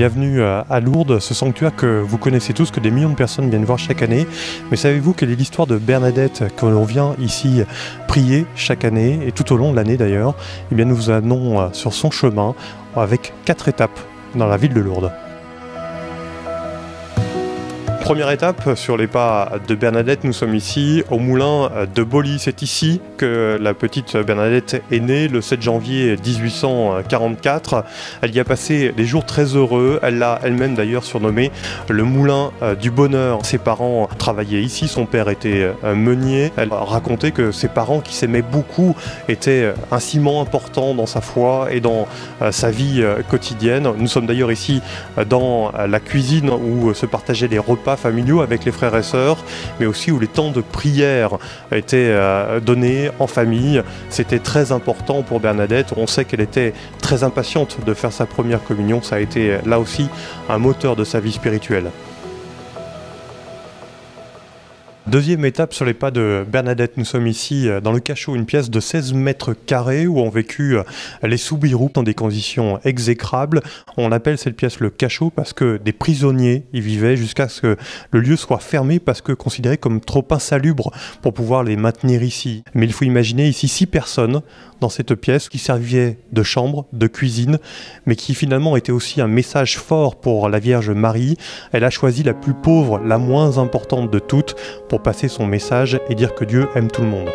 Bienvenue à Lourdes, ce sanctuaire que vous connaissez tous, que des millions de personnes viennent voir chaque année. Mais savez-vous quelle est l'histoire de Bernadette que l'on vient ici prier chaque année, et tout au long de l'année d'ailleurs? Eh bien, nous vous allons sur son chemin avec 4 étapes dans la ville de Lourdes. Première étape sur les pas de Bernadette, nous sommes ici au moulin de Boly. C'est ici que la petite Bernadette est née le 7 janvier 1844. Elle y a passé des jours très heureux. Elle l'a elle-même d'ailleurs surnommé le moulin du bonheur. Ses parents travaillaient ici, son père était meunier. Elle racontait que ses parents, qui s'aimaient beaucoup, étaient un ciment important dans sa foi et dans sa vie quotidienne. Nous sommes d'ailleurs ici dans la cuisine où se partageaient les repas familiaux avec les frères et sœurs, mais aussi où les temps de prière étaient donnés en famille. C'était très important pour Bernadette. On sait qu'elle était très impatiente de faire sa première communion. Ça a été là aussi un moteur de sa vie spirituelle. Deuxième étape sur les pas de Bernadette, nous sommes ici dans le cachot, une pièce de 16 mètres carrés où ont vécu les Soubirous dans des conditions exécrables. On appelle cette pièce le cachot parce que des prisonniers y vivaient jusqu'à ce que le lieu soit fermé parce que considéré comme trop insalubre pour pouvoir les maintenir ici. Mais il faut imaginer ici 6 personnes dans cette pièce qui servaient de chambre, de cuisine, mais qui finalement était aussi un message fort pour la Vierge Marie. Elle a choisi la plus pauvre, la moins importante de toutes, pour passer son message et dire que Dieu aime tout le monde.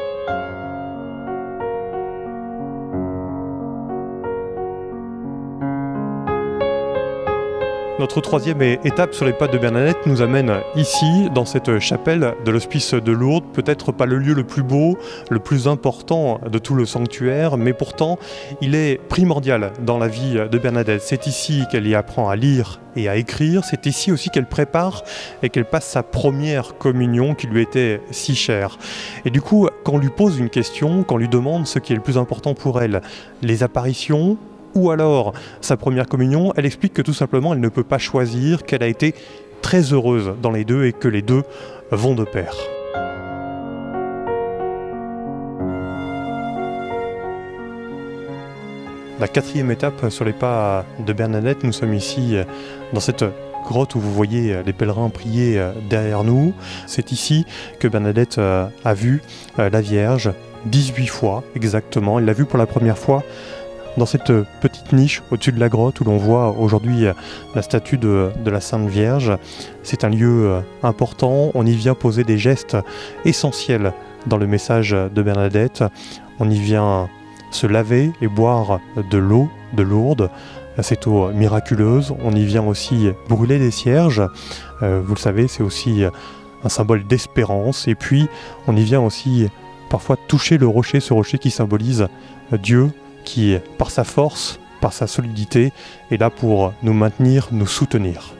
Notre troisième étape sur les pas de Bernadette nous amène ici, dans cette chapelle de l'hospice de Lourdes, peut-être pas le lieu le plus beau, le plus important de tout le sanctuaire, mais pourtant il est primordial dans la vie de Bernadette. C'est ici qu'elle y apprend à lire et à écrire, c'est ici aussi qu'elle prépare et qu'elle passe sa première communion qui lui était si chère. Et du coup, quand on lui pose une question, quand on lui demande ce qui est le plus important pour elle, les apparitions, ou alors sa première communion, elle explique que tout simplement elle ne peut pas choisir, qu'elle a été très heureuse dans les deux et que les deux vont de pair. La quatrième étape sur les pas de Bernadette, nous sommes ici dans cette grotte où vous voyez les pèlerins prier derrière nous. C'est ici que Bernadette a vu la Vierge 18 fois exactement. Elle l'a vue pour la première fois dans cette petite niche au-dessus de la grotte où l'on voit aujourd'hui la statue de la Sainte Vierge. C'est un lieu important, on y vient poser des gestes essentiels dans le message de Bernadette. On y vient se laver et boire de l'eau de Lourdes, cette eau miraculeuse. On y vient aussi brûler des cierges, vous le savez, c'est aussi un symbole d'espérance. Et puis on y vient aussi parfois toucher le rocher, ce rocher qui symbolise Dieu, qui, par sa force, par sa solidité, est là pour nous maintenir, nous soutenir.